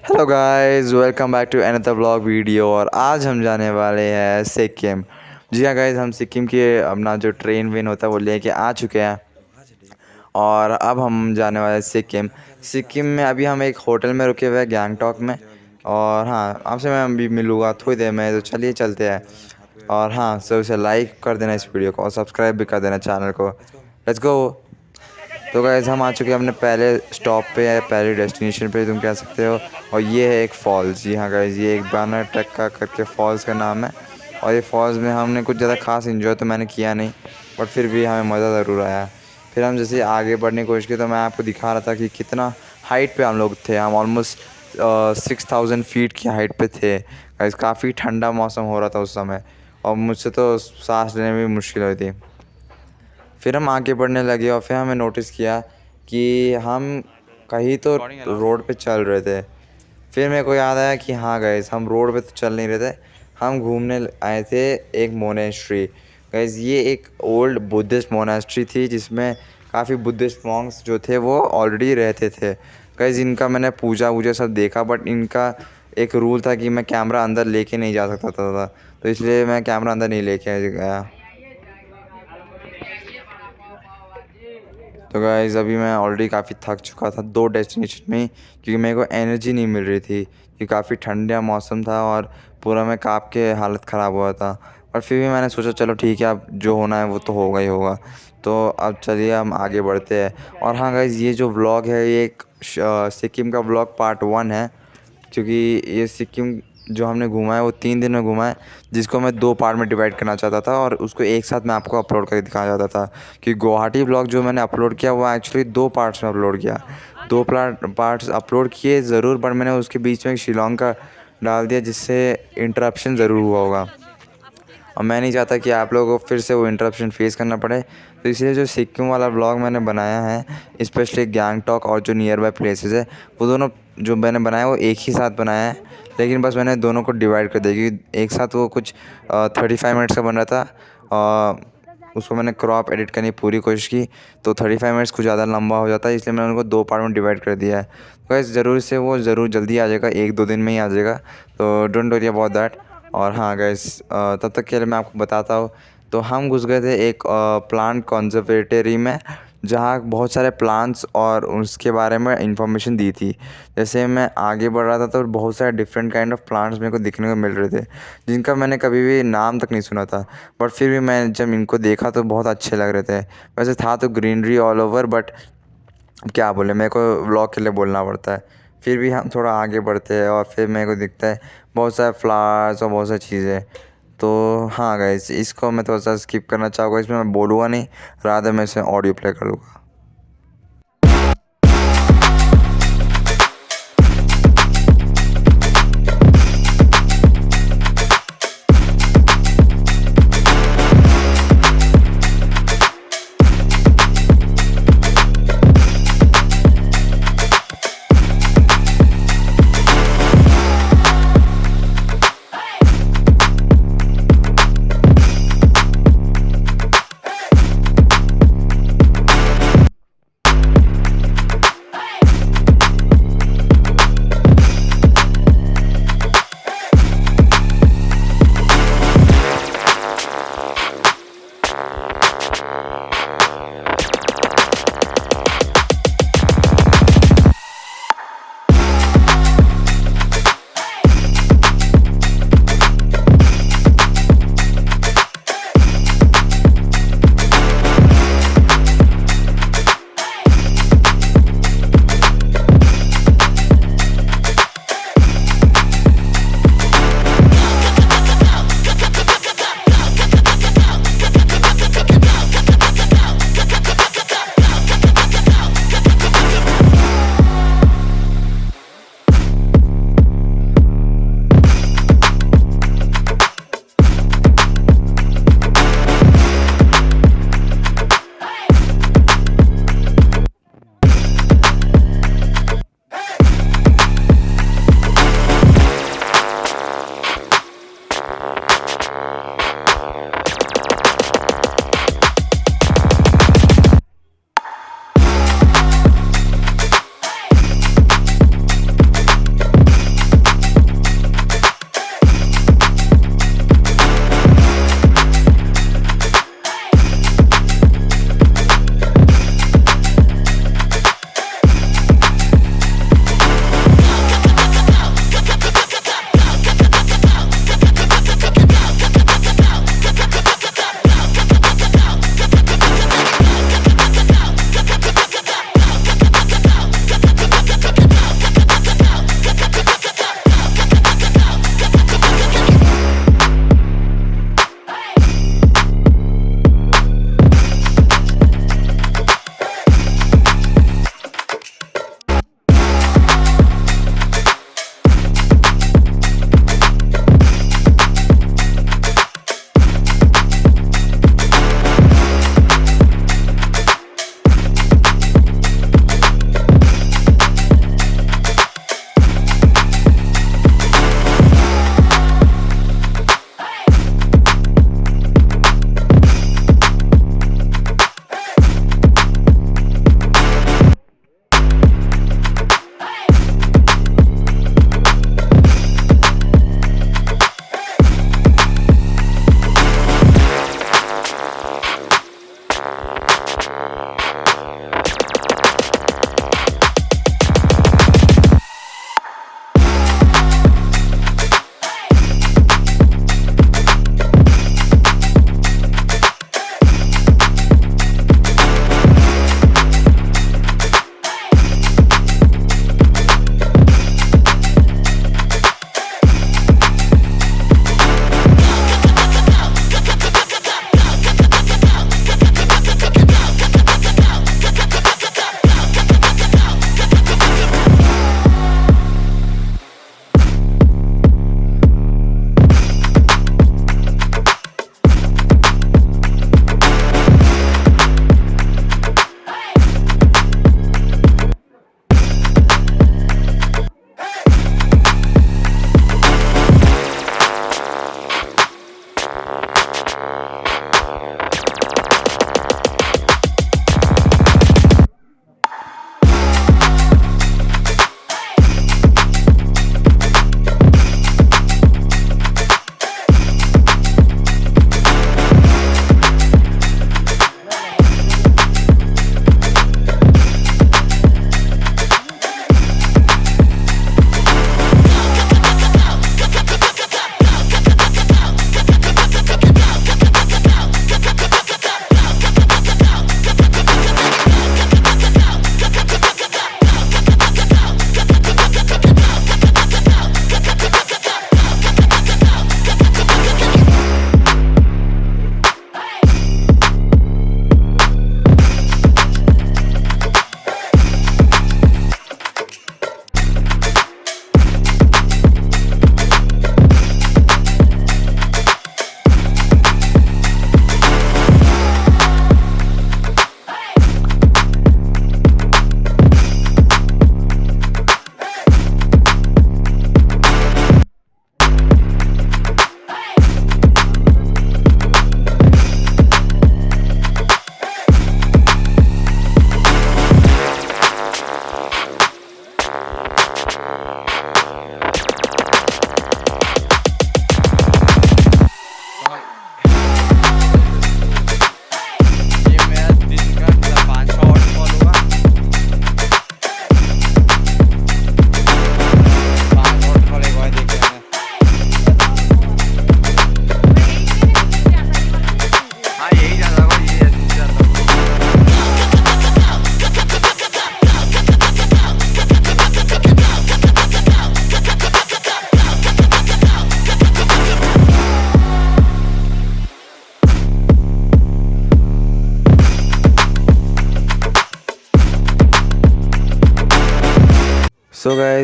Hello guys, welcome back to another vlog video. और आज हम जाने वाले हैं सिक्किम। जी हाँ गाइस, हम सिक्किम के अपना जो ट्रेन वेन होता है वो लेके आ चुके हैं और अब हम जाने वाले हैं सिक्किम। सिक्किम में अभी हम एक होटल में रुके हुए हैं गैंगटॉक में। और हाँ, आपसे मैं अभी मिलूँगा थोड़ी देर में, तो चलिए चलते हैं। और हाँ, सबसे लाइक कर देना इस वीडियो को और सब्सक्राइब भी कर देना चैनल को। Let's go. तो गाइस, हम आ चुके हैं अपने पहले स्टॉप पे है, पहले डेस्टिनेशन पे तुम कह सकते हो। और ये है एक फॉल्स। जी हाँ गाइस, ये एक बैनर ट्रक का करके फॉल्स का नाम है। और ये फॉल्स में हमने कुछ ज़्यादा खास इंजॉय तो मैंने किया नहीं, बट फिर भी हमें मज़ा ज़रूर आया। फिर हम जैसे आगे बढ़ने की कोशिश की तो मैं आपको दिखा रहा था कि कितना हाइट पे हम लोग थे। हम ऑलमोस्ट 6000 फीट की हाइट पे थे गाइस। काफ़ी ठंडा मौसम हो रहा था उस समय और मुझसे तो सांस लेने में भी मुश्किल हुई थी। फिर हम आगे बढ़ने लगे और फिर हमें नोटिस किया कि हम कहीं तो रोड पे चल रहे थे। फिर मेरे को याद आया कि हाँ गाइस, हम रोड पे तो चल नहीं रहे थे, हम घूमने आए थे एक मोनेस्ट्री। गाइस, ये एक ओल्ड बुद्धिस्ट मोनेस्ट्री थी जिसमें काफ़ी बुद्धिस्ट मॉन्क्स जो थे वो ऑलरेडी रहते थे। गाइस, इनका मैंने पूजा वूजा सब देखा, बट इनका एक रूल था कि मैं कैमरा अंदर लेके नहीं जा सकता था, तो इसलिए मैं कैमरा अंदर नहीं लेके गया। तो गाइज़, अभी मैं ऑलरेडी काफ़ी थक चुका था 2 डेस्टिनेशन में, क्योंकि मेरे को एनर्जी नहीं मिल रही थी कि काफ़ी ठंडा मौसम था और पूरा मैं काँप के हालत ख़राब हुआ था। पर फिर भी मैंने सोचा चलो ठीक है, अब जो होना है वो तो होगा ही होगा। तो अब चलिए हम आगे बढ़ते हैं। और हाँ गाइज़, ये जो व्लॉग है ये एक सिक्किम का व्लॉग पार्ट 1 है, क्योंकि ये सिक्किम जो हमने घूमा है वो 3 दिन में घूमा है, जिसको मैं 2 पार्ट में डिवाइड करना चाहता था और उसको एक साथ मैं आपको अपलोड करके दिखाना चाहता था। कि गुवाहाटी व्लॉग जो मैंने अपलोड किया वो एक्चुअली 2 पार्ट्स में अपलोड किया। 2 पार्ट्स अपलोड किए ज़रूर, पर मैंने उसके बीच में शिलोंग का डाल दिया, जिससे इंटरप्शन ज़रूर हुआ होगा और मैं नहीं चाहता कि आप लोगों को फिर से वो इंटरप्शन फेस करना पड़े। तो इसलिए जो सिक्किम वाला ब्लॉग मैंने बनाया है, स्पेशली गैंगटॉक और जो नियर बाय प्लेसेस है, वो दोनों जो मैंने बनाया वो एक ही साथ बनाया है। लेकिन बस मैंने दोनों को डिवाइड कर दिया, क्योंकि एक साथ वो कुछ 35 मिनट्स का बन रहा था। उसको मैंने क्रॉप एडिट करने की पूरी कोशिश की, तो 35 मिनट्स कुछ ज़्यादा लंबा हो जाता है, इसलिए मैंने उनको 2 पार्ट में डिवाइड कर दिया है। तो गाइस, ज़रूर से वो ज़रूर जल्दी आ जाएगा, 1-2 दिन में ही आ जाएगा, तो डोंट वरी अबाउट दैट। और हाँ गाइस, तब तक के लिए मैं आपको बताता हूँ। तो हम घुस गए थे एक प्लांट कंजर्वेटरी में, जहाँ बहुत सारे प्लांट्स और उसके बारे में इंफॉर्मेशन दी थी। जैसे मैं आगे बढ़ रहा था तो बहुत सारे डिफरेंट काइंड ऑफ प्लांट्स मेरे को दिखने को मिल रहे थे, जिनका मैंने कभी भी नाम तक नहीं सुना था। बट फिर भी मैं जब इनको देखा तो बहुत अच्छे लग रहे थे। वैसे था तो ग्रीनरी ऑल ओवर, बट क्या बोले, मेरे को व्लॉग के लिए बोलना पड़ता है। फिर भी हम थोड़ा आगे बढ़ते हैं और फिर मेरे को दिखता है बहुत सारे फ्लावर्स और बहुत सारी चीज़ें। तो हाँ गाइस, इसको मैं थोड़ा सा स्किप करना चाहूँगा, इसमें मैं बोलूँगा नहीं, रादर मैं इसे ऑडियो प्ले करूँगा।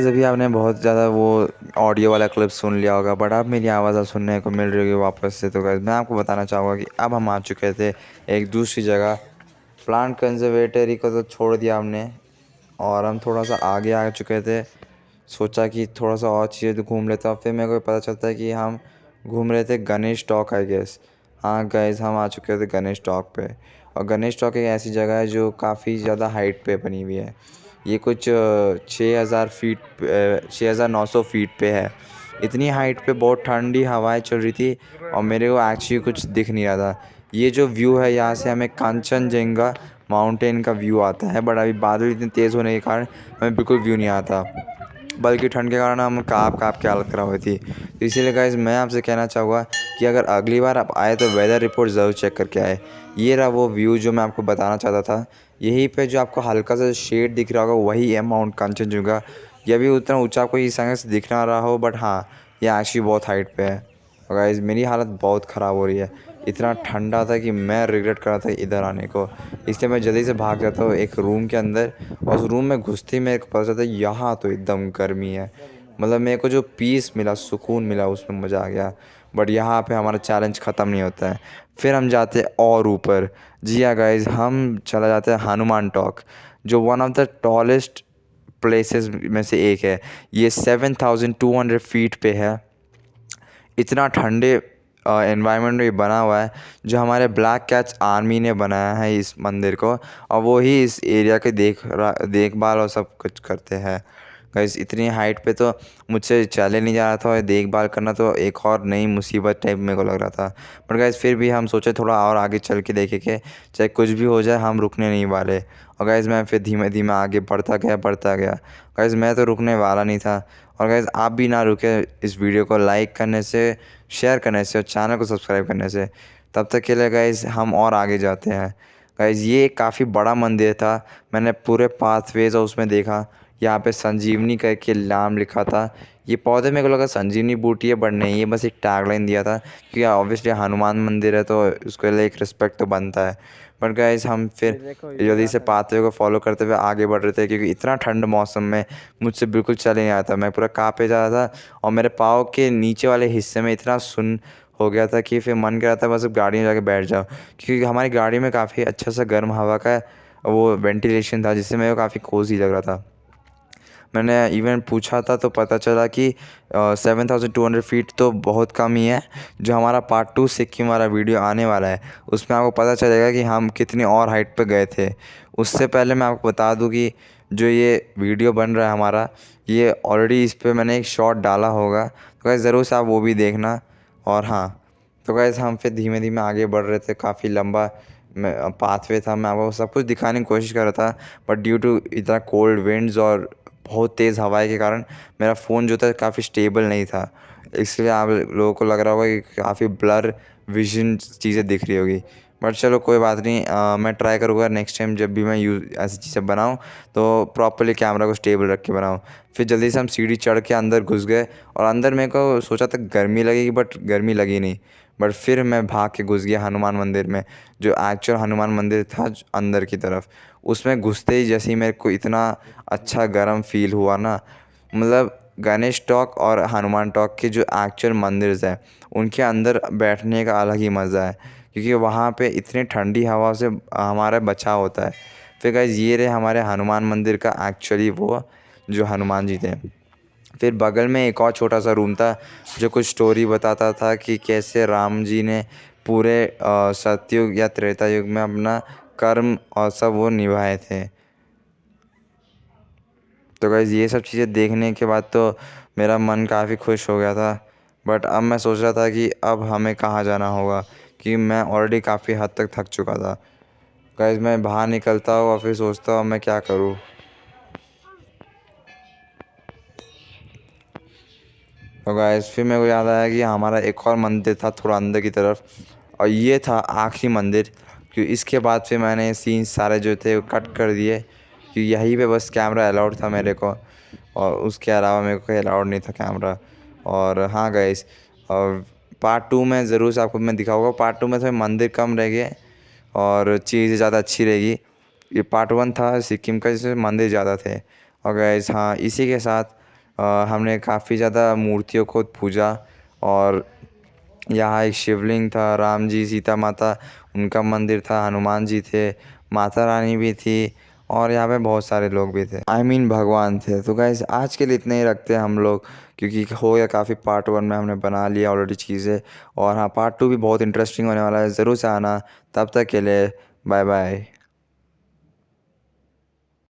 गाइस अभी आपने बहुत ज़्यादा वो ऑडियो वाला क्लिप सुन लिया होगा, बट अब मेरी आवाज़ अब सुनने को मिल रही होगी वापस से। तो गाइस मैं आपको बताना चाहूँगा कि अब हम आ चुके थे एक दूसरी जगह। प्लांट कंजर्वेटरी को तो छोड़ दिया हमने और हम थोड़ा सा आगे आ चुके थे। सोचा कि थोड़ा सा और चीज़ें घूम लेता हूँ, फिर मेरे को पता चलता है कि हम घूम रहे थे गणेश टॉक, आई गेस। हाँ गाइस, हम आ चुके थे गणेश टॉक पे। और गणेश टॉक एक ऐसी जगह है जो काफ़ी ज़्यादा हाइट पे बनी हुई है। ये कुछ 6,000 फीट 6,900 फीट पे है। इतनी हाइट पे बहुत ठंडी हवाएं चल रही थी और मेरे को एक्चुअली कुछ दिख नहीं रहा था। ये जो व्यू है, यहाँ से हमें कांचनजंगा माउंटेन का व्यू आता है, बट अभी बादल इतने तेज़ होने के कारण हमें बिल्कुल व्यू नहीं आता, बल्कि ठंड के कारण हम काँप काँप के हालत ख़राब हुई थी। तो इसीलिए गाइस मैं आपसे कहना चाहूँगा कि अगर अगली बार आप आए तो वेदर रिपोर्ट ज़रूर चेक करके आए। ये रहा वो व्यू जो मैं आपको बताना चाहता था। यहीं पे जो आपको हल्का सा शेड दिख रहा होगा वही है माउंट कांचनजंगा। ये भी उतना ऊंचा आपको इस संग से दिख ना रहा हो, बट हाँ ये एक्चुअली बहुत हाइट पे है। और गाइस मेरी हालत बहुत ख़राब हो रही है। इतना ठंडा था कि मैं रिग्रेट कर रहा था इधर आने को, इसलिए मैं जल्दी से भाग जाता हूँ एक रूम के अंदर। और उस रूम में घुसते ही मेरे को पता चलता है यहाँ तो एकदम गर्मी है। मतलब मेरे को जो पीस मिला, सुकून मिला, उसमें मज़ा आ गया। बट यहाँ पे हमारा चैलेंज ख़त्म नहीं होता है, फिर हम जाते हैं और ऊपर। जी हाँ गाइस, हम चला जाते हैं हनुमान टॉक, जो one of the tallest places में से एक है। ये 7,200 फीट पे है। इतना ठंडे एनवायरनमेंट में बना हुआ है, जो हमारे ब्लैक कैट्स आर्मी ने बनाया है इस मंदिर को, और वो ही इस एरिया के देखभाल और सब कुछ करते हैं। गाइस इतनी हाइट पे तो मुझसे चले नहीं जा रहा था, और देखभाल करना तो एक और नई मुसीबत टाइप मेरे को लग रहा था। पर गाइस फिर भी हम सोचे थोड़ा और आगे चल के देखे कि चाहे कुछ भी हो जाए हम रुकने नहीं वाले। और गाइस मैं फिर धीमे धीमे आगे बढ़ता गया। गाइस मैं तो रुकने वाला नहीं था। और गाइस आप भी ना रुके इस वीडियो को लाइक करने से, शेयर करने से और चैनल को सब्सक्राइब करने से। तब तक के लिए गाइस हम और आगे जाते हैं। गाइस ये काफ़ी बड़ा मंदिर था। मैंने पूरे पाथवेज और उसमें देखा, यहाँ पे संजीवनी करके नाम लिखा था। ये पौधे मेरे को लगा संजीवनी बूटी है, बट नहीं, ये बस एक टैगलाइन दिया था, क्योंकि ऑब्वियसली हनुमान मंदिर है तो उसके लिए एक रिस्पेक्ट तो बनता है। बट गाइस हम फिर जल्दी से पाथवे को फॉलो करते हुए आगे बढ़ रहे थे, क्योंकि इतना ठंड मौसम में मुझसे बिल्कुल चल नहीं आता, मैं पूरा काँपे जा रहा था। और मेरे पाँव के नीचे वाले हिस्से में इतना सुन्न हो गया था कि फिर मन कर रहा था बस अब गाड़ी में जाके बैठ जाओ, क्योंकि हमारी गाड़ी में काफ़ी अच्छा सा गर्म हवा का वो वेंटिलेशन था, जिससे मेरे को काफ़ी कोज़ी लग रहा था। मैंने इवन पूछा था तो पता चला कि 7,200 फीट तो बहुत कम ही है। जो हमारा पार्ट 2 सिक्किम वाला वीडियो आने वाला है, उसमें आपको पता चलेगा कि हम कितनी और हाइट पे गए थे। उससे पहले मैं आपको बता दूं कि जो ये वीडियो बन रहा है हमारा, ये ऑलरेडी इस पे मैंने एक शॉट डाला होगा, तो गाइस ज़रूर से आप वो भी देखना। और हाँ, तो गाइस हम फिर धीमे धीमे आगे बढ़ रहे थे। काफ़ी लंबा पाथवे था, मैं आपको सब कुछ दिखाने की कोशिश कर रहा था, बट ड्यू टू इतना कोल्ड विंड्स और बहुत तेज़ हवाएं के कारण मेरा फ़ोन जो था काफ़ी स्टेबल नहीं था। इसलिए आप लोगों को लग रहा होगा कि काफ़ी ब्लर विजन चीज़ें दिख रही होगी, बट चलो कोई बात नहीं। मैं ट्राई करूँगा नेक्स्ट टाइम जब भी मैं ऐसी चीज़ें बनाऊँ तो प्रॉपर्ली कैमरा को स्टेबल रख के बनाऊँ। फिर जल्दी से हम सीढ़ी चढ़ के अंदर घुस गए, और अंदर मेरे को सोचा था गर्मी लगेगी, बट गर्मी लगी नहीं। बट फिर मैं भाग के घुस गया हनुमान मंदिर में, जो एक्चुअल हनुमान मंदिर था अंदर की तरफ। उसमें घुसते ही जैसे ही मेरे को इतना अच्छा गर्म फील हुआ ना, मतलब गणेश टॉक और हनुमान टॉक के जो एक्चुअल मंदिर्स हैं उनके अंदर बैठने का अलग ही मज़ा है, क्योंकि वहाँ पे इतनी ठंडी हवा से हमारा बचाव होता है। फिर गाइस ये रहे हमारे हनुमान मंदिर का एक्चुअली वो जो हनुमान जी थे। फिर बगल में एक और छोटा सा रूम था, जो कुछ स्टोरी बताता था कि कैसे राम जी ने पूरे सतयुग या त्रेता युग में अपना कर्म और सब वो निभाए थे। तो गाइस ये सब चीज़ें देखने के बाद तो मेरा मन काफ़ी खुश हो गया था। बट अब मैं सोच रहा था कि अब हमें कहाँ जाना होगा, कि मैं ऑलरेडी काफ़ी हद तक थक चुका था। गाइस मैं बाहर निकलता हूँ और फिर सोचता हूँ मैं क्या करूँ। तो गाइस फिर मेरे को याद आया कि हमारा एक और मंदिर था थोड़ा अंदर की तरफ, और ये था आखिरी मंदिर। क्योंकि इसके बाद फिर मैंने सीन सारे जो थे वो कट कर दिए, कि यहीं पे बस कैमरा अलाउड था मेरे को, और उसके अलावा मेरे को कोई अलाउड नहीं था कैमरा। और हाँ गाइस, और पार्ट 2 में ज़रूर से आपको मैं दिखाऊंगा। पार्ट 2 में थोड़े मंदिर कम रह गए और चीज़ें ज़्यादा अच्छी रहेगी। ये पार्ट 1 था सिक्किम का, जिसमें मंदिर ज़्यादा थे। और गाइस हाँ, इसी के साथ हमने काफ़ी ज़्यादा मूर्तियों को पूजा। और यहाँ एक शिवलिंग था, राम जी, सीता माता उनका मंदिर था, हनुमान जी थे, माता रानी भी थी और यहाँ पे बहुत सारे लोग भी थे। भगवान थे। तो गाइस आज के लिए इतने ही रखते हैं हम लोग, क्योंकि हो गया काफ़ी। पार्ट 1 में हमने बना लिया ऑलरेडी चीज़ें, और हाँ पार्ट 2 भी बहुत इंटरेस्टिंग होने वाला है, ज़रूर से आना। तब तक के लिए बाय बाय।